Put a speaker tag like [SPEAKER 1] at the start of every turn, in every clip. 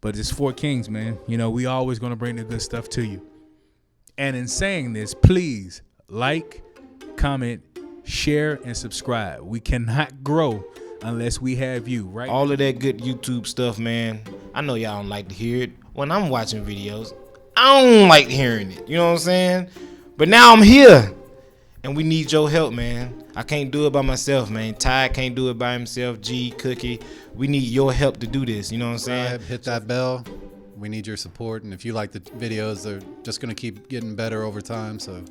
[SPEAKER 1] But it's Four Kings, man. You know, we always going to bring the good stuff to you. And in saying this, please like, comment, share, and subscribe. We cannot grow unless we have you, right?
[SPEAKER 2] All of that good YouTube stuff, man. I know y'all don't like to hear it. When I'm watching videos, I don't like hearing it. You know what I'm saying? But now I'm here. And we need your help, man. I can't do it by myself, man. Ty can't do it by himself. G, Cookie. We need your help to do this. You know what I'm saying?
[SPEAKER 3] Hit that bell. We need your support. And if you like the videos, they're just going to keep getting better over time. So,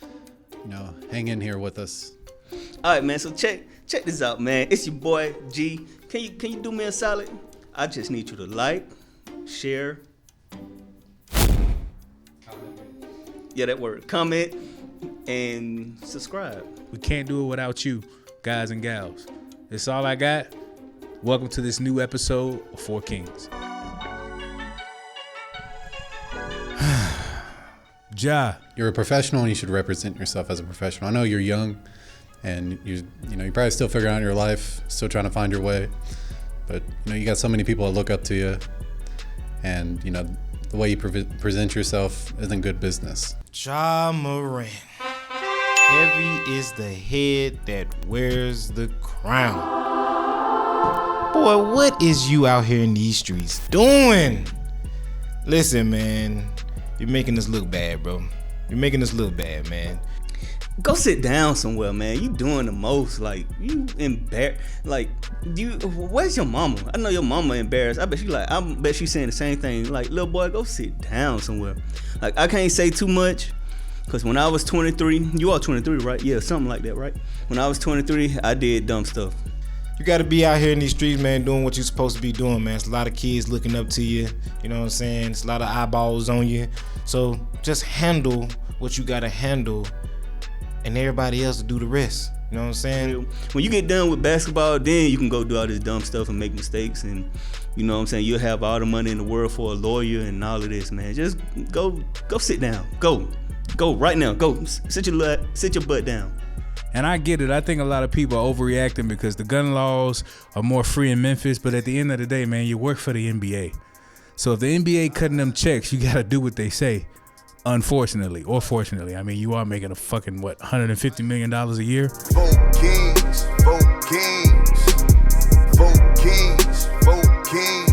[SPEAKER 3] you know, hang in here with us.
[SPEAKER 4] All right, man. So check this out, man. It's your boy, G. Can you do me a solid? I just need you to like, share. Yeah, that word. Comment and subscribe.
[SPEAKER 1] We can't do it without you, guys and gals. That's all I got. Welcome to this new episode of Four Kings. Ja,
[SPEAKER 3] you're a professional and you should represent yourself as a professional. I know you're young and you're probably still figuring out your life, still trying to find your way. But you got so many people that look up to you, and the way you present yourself isn't good business.
[SPEAKER 2] Ja Morant. Heavy is the head that wears the crown. Boy, what is you out here in these streets doing? Listen, man, you're making us look bad, bro. You're making us look bad, man.
[SPEAKER 4] Go sit down somewhere, man. You doing the most. Like, you embarrassed. Like, where's your mama? I know your mama embarrassed. I bet she's saying the same thing. Like, little boy, go sit down somewhere. Like, I can't say too much, because when I was 23, you are 23, right? Yeah, something like that, right? When I was 23, I did dumb stuff.
[SPEAKER 2] You got to be out here in these streets, man, doing what you're supposed to be doing, man. It's a lot of kids looking up to you. You know what I'm saying? It's a lot of eyeballs on you. So just handle what you got to handle, and everybody else to do the rest. You know what I'm saying?
[SPEAKER 4] When you get done with basketball, then you can go do all this dumb stuff and make mistakes, and you know what I'm saying? You'll have all the money in the world for a lawyer and all of this, man. Just go sit down. Go right now. Go sit your butt down.
[SPEAKER 1] And I get it. I think a lot of people are overreacting because the gun laws are more free in Memphis. But at the end of the day, man, you work for the NBA. So if the NBA cutting them checks, you got to do what they say. Unfortunately or fortunately. I mean, you are making a fucking, $150 million a year?
[SPEAKER 5] Four kings, four kings. Four kings, four kings.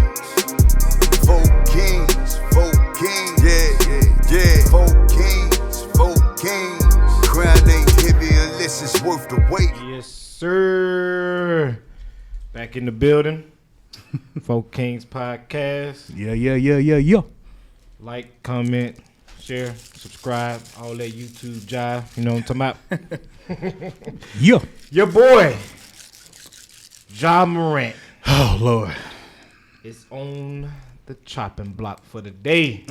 [SPEAKER 5] Four kings, four kings. Yeah. Four kings, four kings. Crown ain't heavy unless it's worth the weight.
[SPEAKER 2] Yes, sir. Back in the building. Four Kings Podcast.
[SPEAKER 1] Yeah.
[SPEAKER 2] Like, comment, share, subscribe, all that YouTube jive. You know what I'm talking about?
[SPEAKER 1] Yeah.
[SPEAKER 2] Your boy, Ja Morant.
[SPEAKER 1] Oh, Lord.
[SPEAKER 2] Is on the chopping block for the day.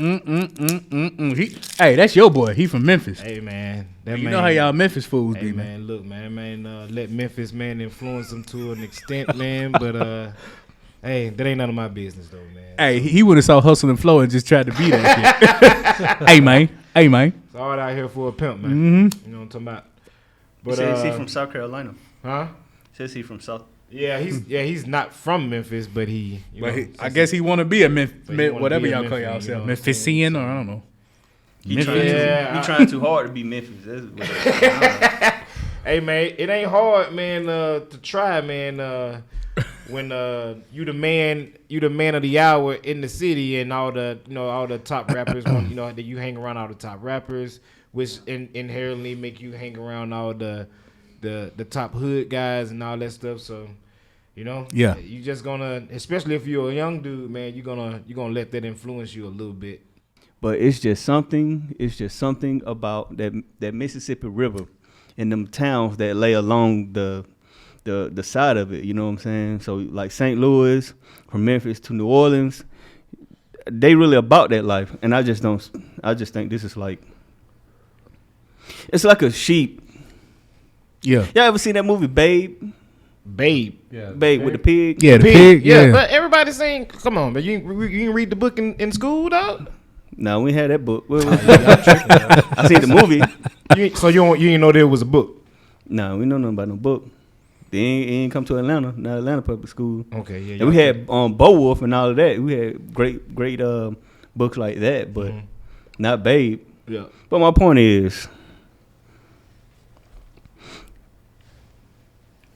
[SPEAKER 1] Hey, that's your boy. He from Memphis.
[SPEAKER 2] Hey, man.
[SPEAKER 1] Know how y'all Memphis fools be,
[SPEAKER 2] man. Look, man, let Memphis, man, influence them to an extent, man. But, hey, that ain't none of my business, though, man.
[SPEAKER 1] Hey, he would have saw Hustle and Flow and just tried to be that shit. Hey, man.
[SPEAKER 2] It's all out here for a pimp, man. Mm-hmm. You know what I'm talking about? But,
[SPEAKER 4] says he from South Carolina.
[SPEAKER 2] Huh?
[SPEAKER 4] Says he from South.
[SPEAKER 2] Yeah, he's not from Memphis, but
[SPEAKER 1] I guess he want to be a whatever y'all call yourself, Memphisan, or I don't know.
[SPEAKER 4] He trying too hard to be Memphis.
[SPEAKER 2] Hey, man, it ain't hard, man, to try, man. When you the man of the hour in the city, and all the top rappers, that you hang around all the top rappers, which inherently make you hang around all the top hood guys and all that stuff. So,
[SPEAKER 1] yeah,
[SPEAKER 2] you just gonna, especially if you're a young dude, man, you're gonna let that influence you a little bit.
[SPEAKER 4] But it's just something about that Mississippi River and them towns that lay along the side of it. You know what I'm saying? So like St. Louis, from Memphis to New Orleans, they really about that life. And I just think this is like, it's like a sheep.
[SPEAKER 1] Yeah.
[SPEAKER 4] Y'all ever seen that movie Babe?
[SPEAKER 2] Yeah.
[SPEAKER 4] Babe with the pig?
[SPEAKER 1] Yeah, the pig. Yeah.
[SPEAKER 2] But everybody's saying, come on, but you didn't read the book in school, dog?
[SPEAKER 4] No, we had that book. I seen the movie.
[SPEAKER 2] So you didn't know there was a book?
[SPEAKER 4] No, we know nothing about no book. They ain't come to Atlanta, not Atlanta public school.
[SPEAKER 2] Okay, yeah.
[SPEAKER 4] And we had Beowulf and all of that. We had great books like that, but not Babe.
[SPEAKER 2] Yeah.
[SPEAKER 4] But my point is,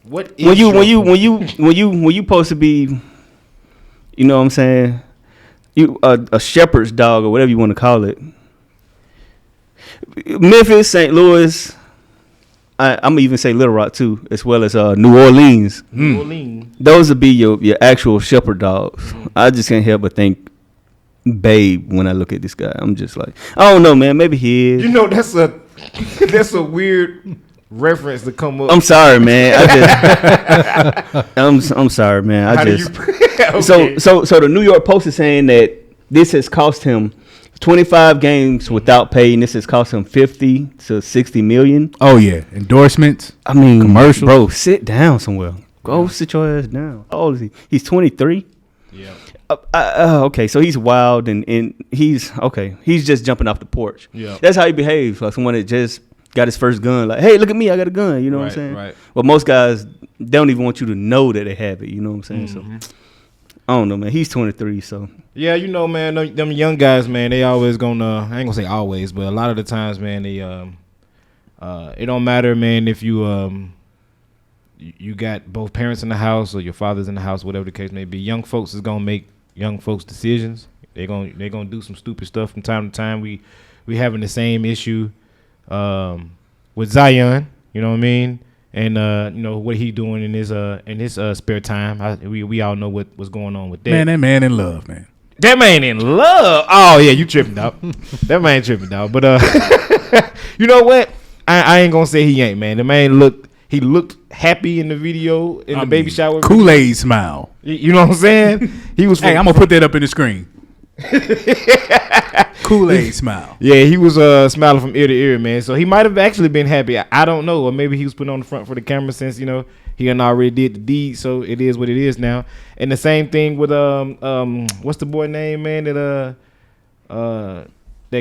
[SPEAKER 2] What
[SPEAKER 4] when
[SPEAKER 2] is
[SPEAKER 4] you supposed to be, you know what I'm saying, you a shepherd's dog or whatever you want to call it. Memphis, St. Louis, I'm gonna even say Little Rock too, as well as New Orleans.
[SPEAKER 2] New Orleans.
[SPEAKER 4] Those would be your actual shepherd dogs. I just can't help but think Babe when I look at this guy. I'm just like, I don't know, man. Maybe he is.
[SPEAKER 2] You know, that's a weird reference to come up.
[SPEAKER 4] I'm sorry, man. I'm sorry, man.
[SPEAKER 2] Okay.
[SPEAKER 4] So the New York Post is saying that this has cost him 25 games without pay, and this has cost him 50 to 60 million.
[SPEAKER 1] Oh yeah, endorsements.
[SPEAKER 4] I mean,
[SPEAKER 1] commercials.
[SPEAKER 4] Bro, sit down somewhere. Go sit your ass down. How old is he? He's 23.
[SPEAKER 2] Yeah.
[SPEAKER 4] Okay, so he's wild and he's okay. He's just jumping off the porch.
[SPEAKER 2] Yeah.
[SPEAKER 4] That's how he behaves. Like someone that just got his first gun. Like, hey, look at me, I got a gun. You know what I'm saying?
[SPEAKER 2] Right.
[SPEAKER 4] Well, most guys don't even want you to know that they have it. You know what I'm saying? So I don't know, man. He's 23, so.
[SPEAKER 2] Yeah, you know, man, them young guys, man, they always gonna, I ain't gonna say always, but a lot of the times, man, they, it don't matter, man, if you got both parents in the house or your father's in the house, whatever the case may be. Young folks is gonna make young folks decisions. They're gonna do some stupid stuff from time to time. We having the same issue with Zion, you know what I mean? And you know what he doing in his spare time. We all know what's going on with that.
[SPEAKER 1] Man, that man in love, man.
[SPEAKER 2] That man in love. Oh yeah, you tripping, dog. That man tripping, dog. But you know what? I ain't gonna say he ain't, man. The man looked happy in the video in the baby shower.
[SPEAKER 1] Kool-Aid smile.
[SPEAKER 2] You know what I'm saying? He was.
[SPEAKER 1] Hey, I'm gonna put that up in the screen. Kool-Aid smile.
[SPEAKER 2] Yeah, he was smiling from ear to ear, man. So he might have actually been happy. I don't know, or maybe he was put on the front for the camera since he done already did the deed. So it is what it is now. And the same thing with what's the boy name, man, that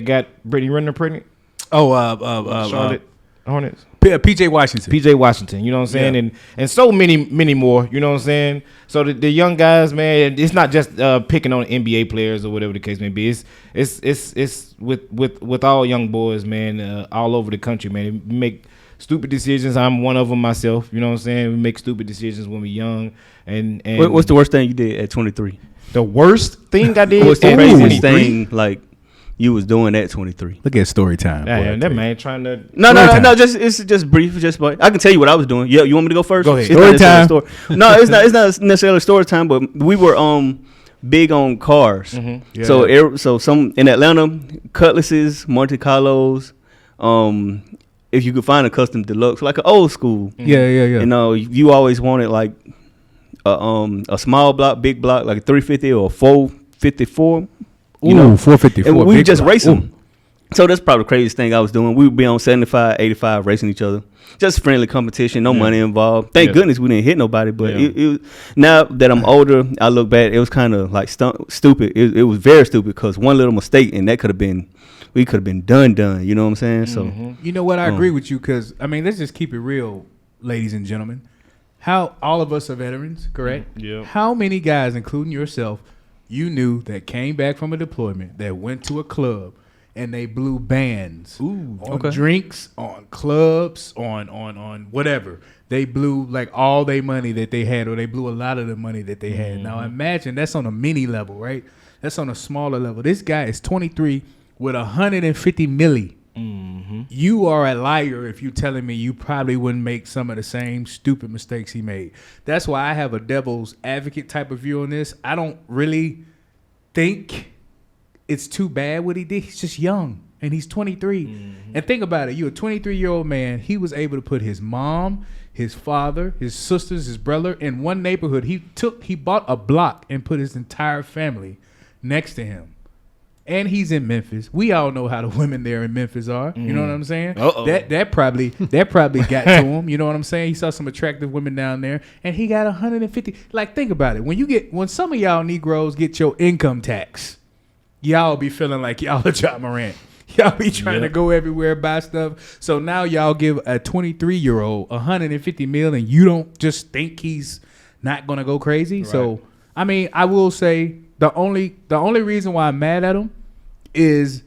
[SPEAKER 2] got Brittany Renner pregnant? Charlotte Hornets.
[SPEAKER 1] PJ Washington.
[SPEAKER 2] PJ Washington, you know what I'm saying?
[SPEAKER 1] Yeah.
[SPEAKER 2] And so many more, you know what I'm saying? So the young guys, man, it's not just picking on NBA players or whatever the case may be. It's with all young boys, man, all over the country, man. They make stupid decisions. I'm one of them myself, you know what I'm saying? We make stupid decisions when we're young. And
[SPEAKER 4] what's the worst thing you did at 23?
[SPEAKER 2] The worst thing I did
[SPEAKER 4] What's the
[SPEAKER 2] at
[SPEAKER 4] craziest
[SPEAKER 2] 23?
[SPEAKER 4] thing like you was doing at 23?
[SPEAKER 1] Look at story time.
[SPEAKER 2] Damn, that man trying to.
[SPEAKER 4] No. It's just brief. But I can tell you what I was doing. Yeah, you want me to go first?
[SPEAKER 2] Go ahead.
[SPEAKER 4] It's not
[SPEAKER 1] Story
[SPEAKER 4] necessarily no, it's not necessarily story time. But we were big on cars.
[SPEAKER 2] Mm-hmm.
[SPEAKER 1] Yeah.
[SPEAKER 4] So some in Atlanta, Cutlasses, Monte Carlos. If you could find a custom deluxe, like an old school.
[SPEAKER 1] Yeah.
[SPEAKER 4] You know, you always wanted like a small block, big block, like a 350 or a 454. You know,
[SPEAKER 1] 454.
[SPEAKER 4] and we
[SPEAKER 1] big
[SPEAKER 4] just
[SPEAKER 1] block.
[SPEAKER 4] race them. So that's probably the craziest thing I was doing. We would be on 75, 85 racing each other. Just friendly competition, no money involved. Thank goodness we didn't hit nobody. But it now that I'm older, I look back, it was kind of like stupid. It was very stupid because one little mistake and we could have been done. You know what I'm saying? So
[SPEAKER 1] You know what? I agree with you because, I mean, let's just keep it real, ladies and gentlemen. How all of us are veterans, correct?
[SPEAKER 2] Yeah.
[SPEAKER 1] How many guys, including yourself, you knew that came back from a deployment that went to a club and they blew bands on drinks, on clubs, on whatever. They blew like all their money that they had, or they blew a lot of the money that they had. Now imagine that's on a mini level, right? That's on a smaller level. This guy is 23 with 150 milli. You are a liar if you're telling me you probably wouldn't make some of the same stupid mistakes he made. That's why I have a devil's advocate type of view on this. I don't really think it's too bad what he did. He's just young, and he's 23. And think about it. You're a 23-year-old man. He was able to put his mom, his father, his sisters, his brother in one neighborhood. He bought a block and put his entire family next to him. And he's in Memphis. We all know how the women there in Memphis are. You know what I'm saying? That probably got to him. You know what I'm saying? He saw some attractive women down there, and he got 150. Like, think about it. When some of y'all Negroes get your income tax, y'all be feeling like y'all are Ja Morant. Y'all be trying to go everywhere, buy stuff. So now y'all give a 23-year-old $150 million, and you don't just think he's not gonna go crazy. Right. So I mean, I will say the only reason why I'm mad at him is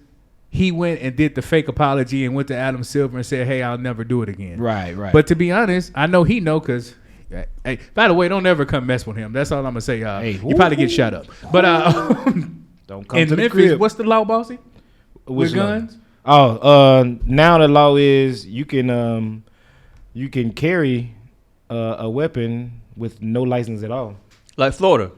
[SPEAKER 1] he went and did the fake apology and went to Adam Silver and said, "Hey, I'll never do it again."
[SPEAKER 2] Right.
[SPEAKER 1] But to be honest, I know he know because. Hey, by the way, don't ever come mess with him. That's all I'm gonna say. Hey, you probably get shot up. But
[SPEAKER 2] don't come
[SPEAKER 1] in
[SPEAKER 2] to
[SPEAKER 1] Memphis,
[SPEAKER 2] the crib.
[SPEAKER 1] What's the law, bossy? With guns?
[SPEAKER 2] Now the law is you can carry a weapon with no license at all.
[SPEAKER 4] Like Florida.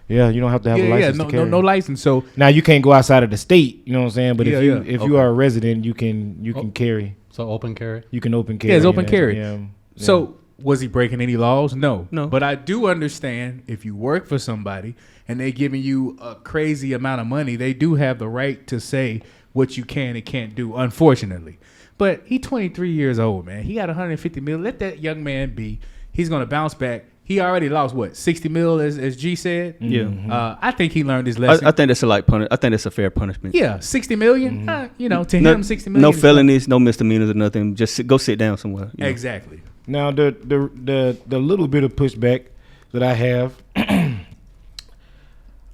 [SPEAKER 2] Yeah, you don't have to have a license to carry.
[SPEAKER 1] No license. So
[SPEAKER 2] now you can't go outside of the state. You know what I'm saying? But if you are a resident, you can carry.
[SPEAKER 3] So open carry.
[SPEAKER 2] You can open carry.
[SPEAKER 1] Yeah, it's open carry.
[SPEAKER 2] Yeah.
[SPEAKER 1] So was he breaking any laws? No.
[SPEAKER 4] No.
[SPEAKER 1] But I do understand if you work for somebody and they're giving you a crazy amount of money, they do have the right to say what you can and can't do, unfortunately. But he's 23 years old, man. He got $150 million. Let that young man be. He's going to bounce back. He already lost, what, $60 million, as G said?
[SPEAKER 4] Yeah.
[SPEAKER 1] I think he learned his lesson.
[SPEAKER 4] I think that's I think that's a fair punishment.
[SPEAKER 1] Yeah, $60 million. To him, $60 million.
[SPEAKER 4] No felonies, no misdemeanors or nothing. Just go sit down somewhere.
[SPEAKER 1] Exactly.
[SPEAKER 2] Now the little bit of pushback that I have, I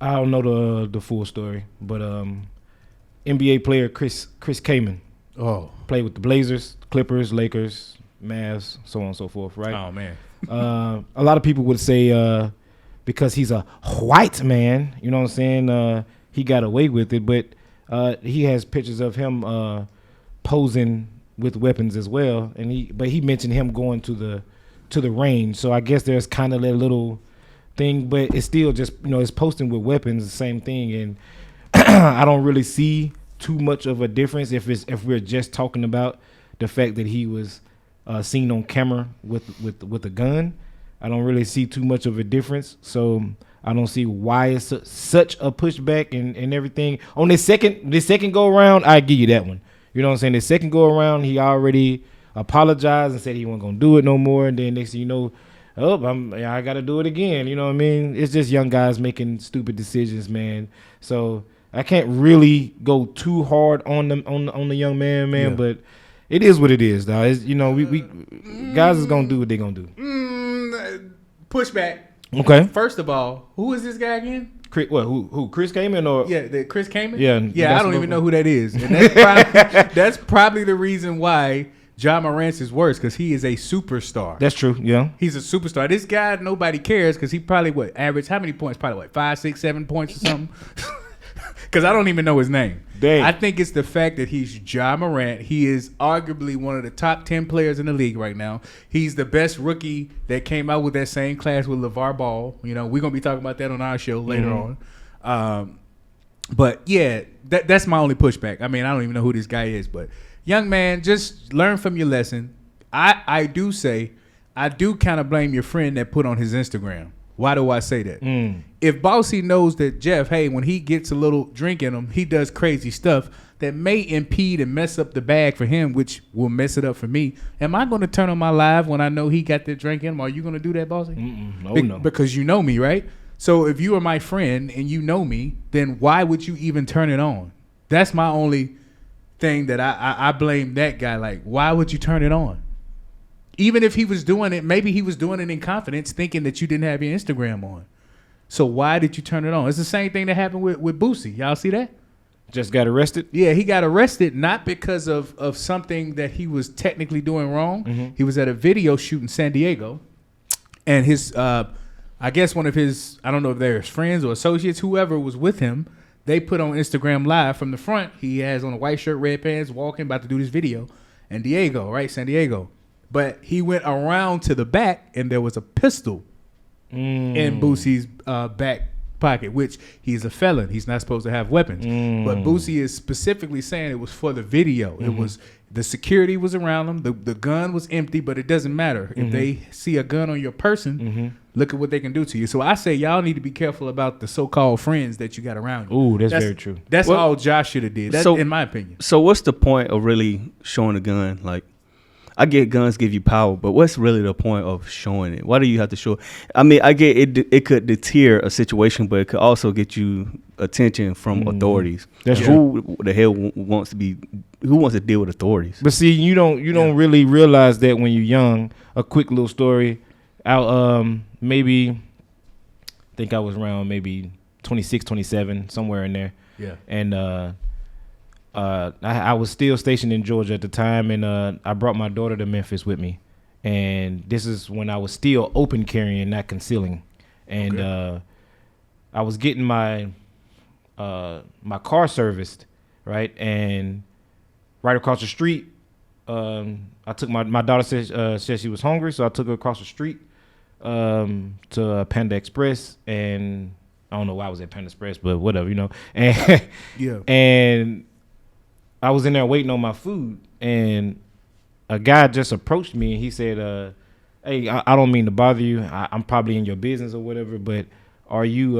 [SPEAKER 2] don't know the full story, but NBA player Chris Kaman, played with the Blazers, Clippers, Lakers, Mavs, so on and so forth, right?
[SPEAKER 1] Oh man.
[SPEAKER 2] A lot of people would say because he's a white man, you know what I'm saying, he got away with it, but he has pictures of him posing with weapons as well, and he mentioned him going to the range, so I guess there's kind of that little thing, but it's still just, it's posting with weapons, the same thing, and I don't really see too much of a difference if we're just talking about the fact that he was seen on camera with a gun. I don't really see too much of a difference, so I don't see why it's such a pushback and everything. On this second go around, I give you that one. You know what I'm saying? The second go around, he already apologized and said he wasn't gonna do it no more. And then next thing you know, I gotta do it again. You know what I mean? It's just young guys making stupid decisions, man. So I can't really go too hard on the young man,
[SPEAKER 1] Yeah.
[SPEAKER 2] But it is what it is, dog. It's, we guys is gonna do what they gonna do.
[SPEAKER 1] Pushback.
[SPEAKER 2] Okay.
[SPEAKER 1] First of all, who is this guy again?
[SPEAKER 2] Who? Chris Kaman or?
[SPEAKER 1] Yeah, Chris Kaman?
[SPEAKER 2] Yeah.
[SPEAKER 1] I don't even know who that is. And that's probably the reason why Ja Morant is worse, because he is a superstar.
[SPEAKER 2] That's true, yeah.
[SPEAKER 1] He's a superstar. This guy, nobody cares, because he probably, average, how many points? Probably, 5, 6, 7 points or something? Because I don't even know his name.
[SPEAKER 2] Dang.
[SPEAKER 1] I think it's the fact that he's Ja Morant. He is arguably one of the top 10 players in the league right now. He's the best rookie that came out with that same class with LeVar Ball. We're going to be talking about that on our show later on. But, yeah, that's my only pushback. I mean, I don't even know who this guy is. But, young man, just learn from your lesson. I do kind of blame your friend that put on his Instagram. Why do I say that? If Bossy knows that Jeff, hey, when he gets a little drink in him, he does crazy stuff that may impede and mess up the bag for him, which will mess it up for me. Am I going to turn on my live when I know he got that drink in him? Are you going to do that, Bossy?
[SPEAKER 2] No.
[SPEAKER 1] Because you know me, right? So if you are my friend and you know me, then why would you even turn it on? That's my only thing that I blame that guy. Like, why would you turn it on? Even if he was doing it, maybe he was doing it in confidence, thinking that you didn't have your Instagram on. So why did you turn it on? It's the same thing that happened with Boosie. Y'all see that?
[SPEAKER 2] Just got arrested?
[SPEAKER 1] Yeah, he got arrested not because of something that he was technically doing wrong. He was at a video shoot in San Diego, and his, I guess one of his, I don't know if they're his friends or associates, whoever was with him, they put on Instagram Live from the front. He has on a white shirt, red pants, walking, about to do this video. And Diego, right? San Diego. But he went around to the back, and there was a pistol in Boosie's back pocket, which he's a felon. He's not supposed to have weapons. But Boosie is specifically saying it was for the video. It was, the security was around him. The gun was empty, but it doesn't matter. If they see a gun on your person, look at what they can do to you. So I say y'all need to be careful about the so-called friends that you got around you.
[SPEAKER 2] Ooh, that's very true.
[SPEAKER 1] That's all Josh should have did. That's in my opinion.
[SPEAKER 4] So what's the point of really showing a gun? Like, I get guns give you power, but what's really the point of showing it? Why do you have to show? I mean, I get it. It could deter a situation, but it could also get you attention from authorities.
[SPEAKER 2] That's
[SPEAKER 4] who the hell wants to be? Who wants to deal with authorities?
[SPEAKER 2] But see, you don't really realize that when you're young. A quick little story. Out maybe, I think I was around maybe 26, 27, somewhere in there.
[SPEAKER 1] Yeah.
[SPEAKER 2] And I was still stationed in Georgia at the time, and I brought my daughter to Memphis with me. And this is when I was still open carrying, not concealing. And I was getting my my car serviced, right? And right across the street, I took my daughter said she was hungry, so I took her across the street to Panda Express, and I don't know why I was at Panda Express, but whatever, you know. And and I was in there waiting on my food, and a guy just approached me, and he said, "Hey, I don't mean to bother you. I'm probably in your business or whatever, but are you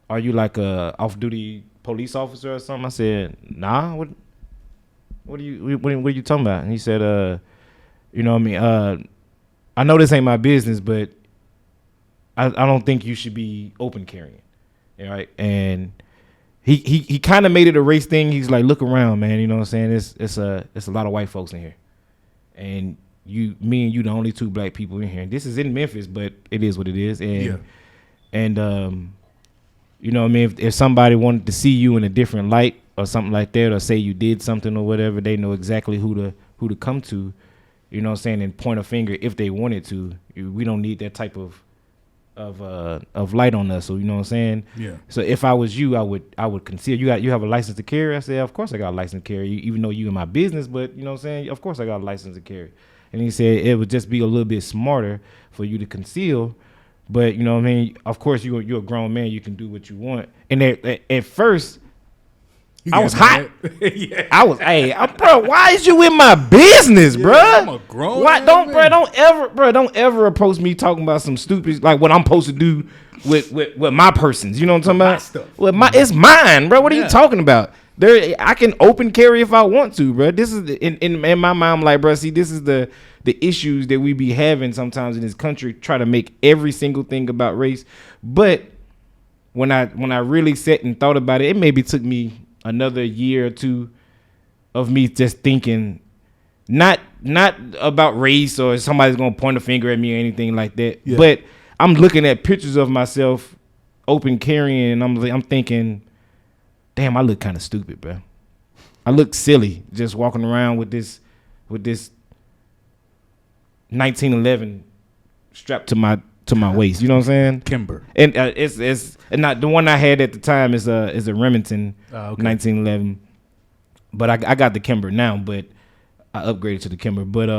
[SPEAKER 2] like a off-duty police officer or something?" I said, "Nah. What are you talking about?" And he said, "You know what I mean? I know this ain't my business, but I don't think you should be open carrying." All right, and he kind of made it a race thing. He's like, "Look around, man. You know what I'm saying? It's a lot of white folks in here, and me and you the only two black people in here. And this is in Memphis, but it is what it is." And you know what I mean? If somebody wanted to see you in a different light or something like that, or say you did something or whatever, they know exactly who to come to. You know what I'm saying? And point a finger if they wanted to. We don't need that type of light on us. So you know what I'm saying?
[SPEAKER 1] Yeah.
[SPEAKER 2] So if I was you, I would conceal. You have a license to carry? I said, "Of course I got a license to carry, even though you in my business, but you know what I'm saying? Of course I got a license to carry." And he said it would just be a little bit smarter for you to conceal. But you know what I mean? Of course you're a grown man, you can do what you want. And at first I was hot.
[SPEAKER 1] Yeah.
[SPEAKER 2] I was, bro, why is you in my business, bro?
[SPEAKER 1] I'm a grown
[SPEAKER 2] Why
[SPEAKER 1] man,
[SPEAKER 2] don't ever approach me talking about some stupid, like what I'm supposed to do with my persons. You know what I'm talking about?
[SPEAKER 1] Stuff.
[SPEAKER 2] It's mine, bro. What are you talking about? I can open carry if I want to, bro. This is in my mind, I'm like, bro, see, this is the issues that we be having sometimes in this country, try to make every single thing about race. But when I really sat and thought about it, it maybe took me another year or two of me just thinking, not about race or somebody's gonna point a finger at me or anything like that. Yeah. But I'm looking at pictures of myself open carrying, and I'm thinking, damn, I look kind of stupid, bro. I look silly just walking around with this 1911 strapped to my waist. You know what I'm saying?
[SPEAKER 1] Kimber.
[SPEAKER 2] And it's not the one I had at the time is a Remington 1911. But I got the Kimber now, but I upgraded to the Kimber. But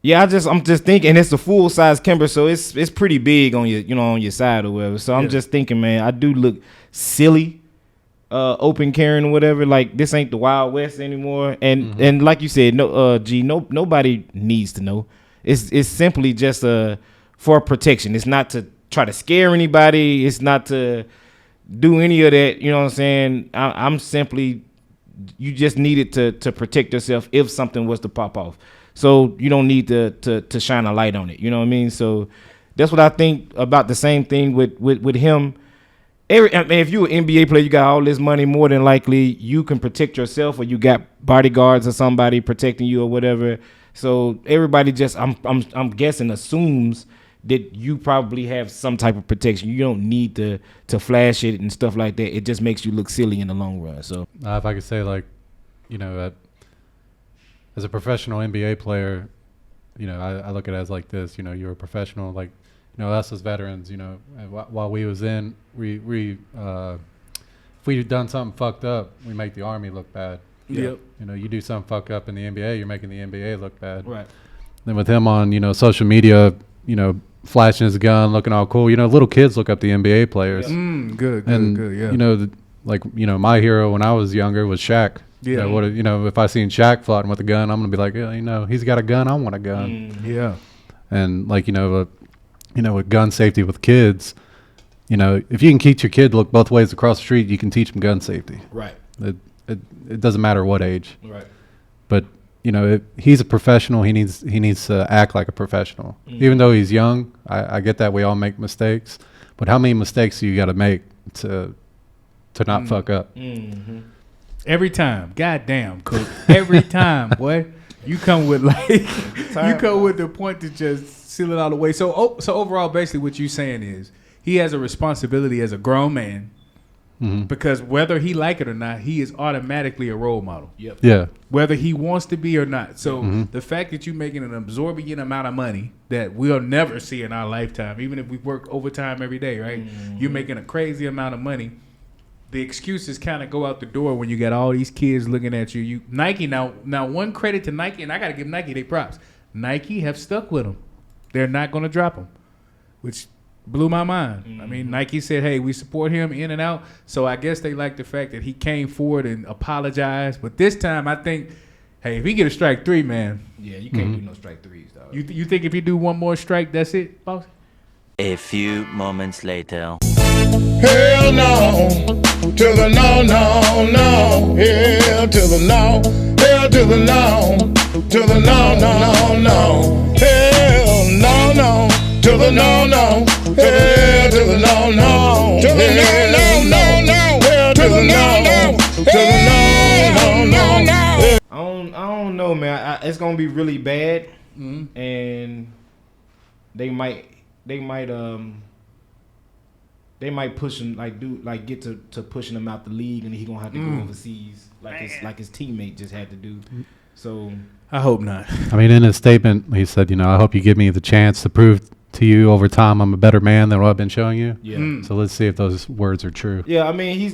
[SPEAKER 2] yeah, I'm just thinking it's a full size Kimber, so it's pretty big on your side or whatever. So I'm just thinking, man, I do look silly. Open carrying or whatever, like this ain't the Wild West anymore, and like you said, nobody needs to know. It's simply just for protection. It's not to try to scare anybody. It's not to do any of that. You know what I'm saying? I'm simply, you just need it to protect yourself if something was to pop off. So you don't need to shine a light on it. You know what I mean? So that's what I think about the same thing with him. If you're an NBA player, you got all this money, more than likely you can protect yourself, or you got bodyguards or somebody protecting you or whatever. So everybody just, I'm guessing, assumes that you probably have some type of protection. You don't need to flash it and stuff like that. It just makes you look silly in the long run. So
[SPEAKER 3] if I could say, like, you know, as a professional NBA player, you know, I look at it as like this. You know, you're a professional, like, you know, us as veterans, you know, while we was in, we if we'd done something fucked up, we make the Army look bad.
[SPEAKER 1] Yep.
[SPEAKER 3] You know, you do something fucked up in the NBA, you're making the NBA look bad.
[SPEAKER 2] right.
[SPEAKER 3] Then with him on, you know, social media, you know, flashing his gun, looking all cool. You know, little kids look up the NBA players.
[SPEAKER 1] Good. Yeah.
[SPEAKER 3] You know, like, you know, my hero when I was younger was Shaq.
[SPEAKER 1] Yeah.
[SPEAKER 3] You know, if I seen Shaq flaunting with a gun, I'm gonna be like, yeah, you know, he's got a gun, I want a gun.
[SPEAKER 1] Yeah.
[SPEAKER 3] And like, you know, with gun safety with kids, you know, if you can teach your kid to look both ways across the street, you can teach them gun safety.
[SPEAKER 2] Right.
[SPEAKER 3] It doesn't matter what age.
[SPEAKER 2] Right.
[SPEAKER 3] But you know, if he's a professional. He needs to act like a professional. Even though he's young, I get that we all make mistakes. But how many mistakes do you got to make to not fuck up?
[SPEAKER 1] Every time, goddamn, Cook. Every time, boy, you come with you come with the point to just seal it all the way. So overall, basically, what you're saying is he has a responsibility as a grown man. Because whether he like it or not, he is automatically a role model.
[SPEAKER 2] Yep.
[SPEAKER 3] Yeah.
[SPEAKER 1] Whether he wants to be or not. So the fact that you're making an absorbent amount of money that we'll never see in our lifetime, even if we work overtime every day, right? You're making a crazy amount of money. The excuses kind of go out the door when you got all these kids looking at you. You Nike now one credit to Nike, and I got to give Nike their props. Nike have stuck with him. They're not going to drop him, which blew my mind. I mean, Nike said, hey, we support him in and out. So I guess they like the fact that he came forward and apologized. But this time, I think, hey, if he get a strike 3, man.
[SPEAKER 2] Yeah, you can't do no strike 3s, dog.
[SPEAKER 1] You think if he do one more strike, that's it, boss?
[SPEAKER 6] A few moments later.
[SPEAKER 7] Hell no, to the no, no, no. Hell to the no, hell to the no, to the no, no, no. Hell no, no, to the no, no. Hell to the no, no, to the no, no, no, no. Hell to the no, no, to the no, no, no.
[SPEAKER 2] I don't know, man. It's gonna be really bad, and they might push him get to pushing him out the league, and he gonna have to go overseas like his teammate just had to do. So
[SPEAKER 1] I hope not.
[SPEAKER 3] I mean, in his statement, he said, you know, I hope you give me the chance to prove to you over time I'm a better man than what I've been showing you.
[SPEAKER 2] Yeah.
[SPEAKER 3] So let's see if those words are true.
[SPEAKER 2] Yeah, I mean,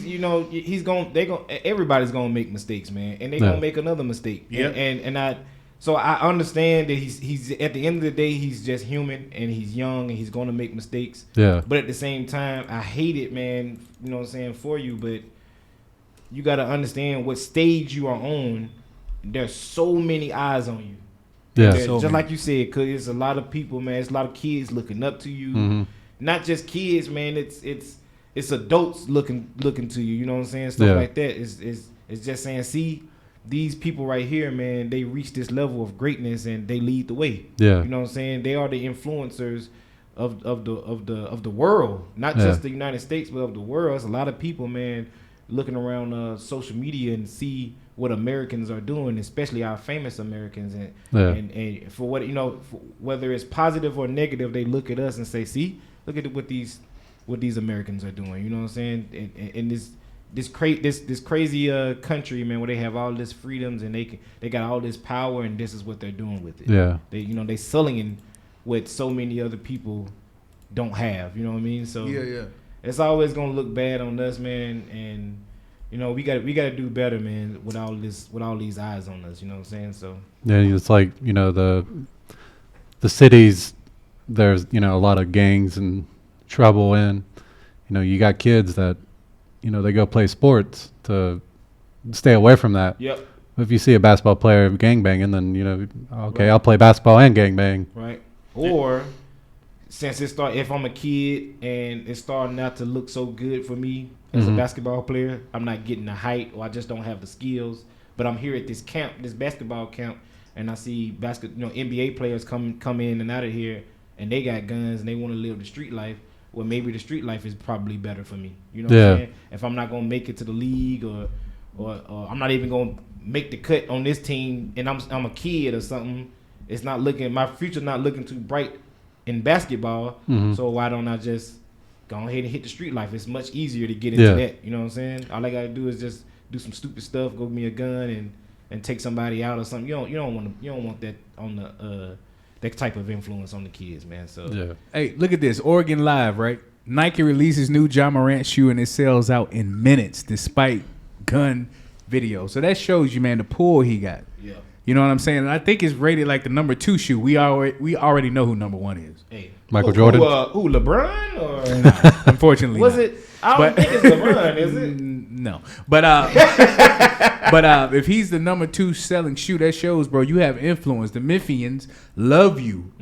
[SPEAKER 2] everybody's gonna make mistakes, man, and they're gonna make another mistake.
[SPEAKER 1] Yeah.
[SPEAKER 2] So I understand that he's at the end of the day, he's just human and he's young and he's gonna make mistakes.
[SPEAKER 3] Yeah.
[SPEAKER 2] But at the same time, I hate it, man. You know what I'm saying, for you, but you got to understand what stage you are on. There's so many eyes on you.
[SPEAKER 3] Yeah.
[SPEAKER 2] Just like you said, cause it's a lot of people, man. It's a lot of kids looking up to you. Not just kids, man. It's adults looking to you. You know what I'm saying? Stuff like that. It's just saying, see, these people right here, man, they reach this level of greatness and they lead the way.
[SPEAKER 3] Yeah.
[SPEAKER 2] You know what I'm saying? They are the influencers of the world, not just the United States, but of the world. It's a lot of people, man, looking around social media and see what Americans are doing, especially our famous Americans, and for what whether it's positive or negative, they look at us and say, see, look at what these Americans are doing. You know what I'm saying? And this crazy country, man, where they have all this freedoms and they got all this power, and this is what they're doing with it.
[SPEAKER 3] Yeah.
[SPEAKER 2] They sullying what so many other people don't have. You know what I mean? So it's always gonna look bad on us, man, and we got to do better, man, with all these eyes on us. You know what I'm saying? So
[SPEAKER 3] yeah, it's like the cities. There's a lot of gangs and trouble in. You got kids that they go play sports to stay away from that.
[SPEAKER 2] Yep.
[SPEAKER 3] If you see a basketball player gangbanging, then okay, I'll play basketball and gangbang.
[SPEAKER 2] Right. Or since if I'm a kid and it's starting not to look so good for me as a basketball player, I'm not getting the height, or I just don't have the skills. But I'm here at this camp, this basketball camp, and I see NBA players come in and out of here, and they got guns and they want to live the street life. Well, maybe the street life is probably better for me. You know what I'm saying? If I'm not gonna make it to the league, or I'm not even gonna make the cut on this team, and I'm a kid or something, my future's not looking too bright in basketball. So why don't I just go ahead and hit the street life? It's much easier to get into that. You know what I'm saying? All I gotta do is just do some stupid stuff, go get me a gun and take somebody out or something. You don't want that on the that type of influence on the kids, man. So
[SPEAKER 1] hey, look at this. Oregon Live, right? Nike releases new Ja Morant shoe and it sells out in minutes despite gun video. So that shows you, man, the pull he got.
[SPEAKER 2] Yeah.
[SPEAKER 1] You know what I'm saying? And I think it's rated like the number 2 shoe. We already know who number 1 is.
[SPEAKER 2] Hey,
[SPEAKER 3] Michael Jordan.
[SPEAKER 2] Who LeBron or
[SPEAKER 1] Unfortunately,
[SPEAKER 2] was
[SPEAKER 1] not.
[SPEAKER 2] it? I don't think it's LeBron, is it?
[SPEAKER 1] No, but if he's the number 2 selling shoe, that shows, bro, you have influence. The Memphians love you.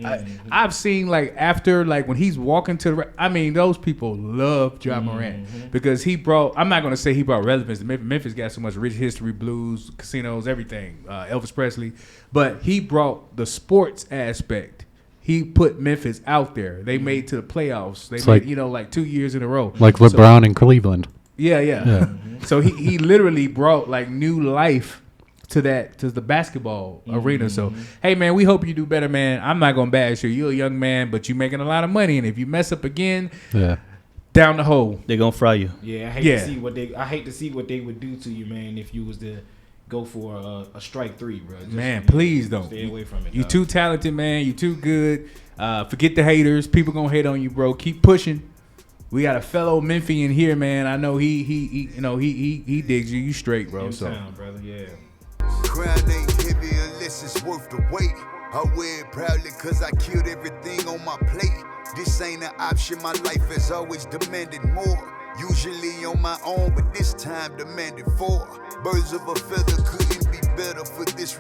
[SPEAKER 1] I've seen after when he's walking to the, those people love Ja Morant because he brought. I'm not gonna say he brought relevance. Memphis got so much rich history, blues, casinos, everything. Elvis Presley, but he brought the sports aspect. He put Memphis out there. They made to the playoffs. They made 2 years in a row.
[SPEAKER 3] Like LeBron in Cleveland.
[SPEAKER 1] Yeah. So he literally brought new life to the basketball arena. So hey man, we hope you do better, man. I'm not gonna bash you. You're a young man, but you're making a lot of money, and if you mess up again, down the hole,
[SPEAKER 4] they're gonna fry you.
[SPEAKER 2] Yeah, I hate to see what they would do to you, man, if you was to go for a strike 3, bro.
[SPEAKER 1] Man, please don't.
[SPEAKER 2] Stay away from it.
[SPEAKER 1] You too talented, man. You too good. Forget the haters. People gonna hate on you, bro. Keep pushing. We got a fellow Memphian here, man. I know he digs you. You straight, bro. So,
[SPEAKER 2] brother, yeah.
[SPEAKER 5] Crown ain't heavy unless it's worth the weight. I wear it proudly cause I killed everything on my plate. This ain't an option, my life has always demanded more. Usually on my own, but this time demanded 4. Birds of a feather couldn't be better for this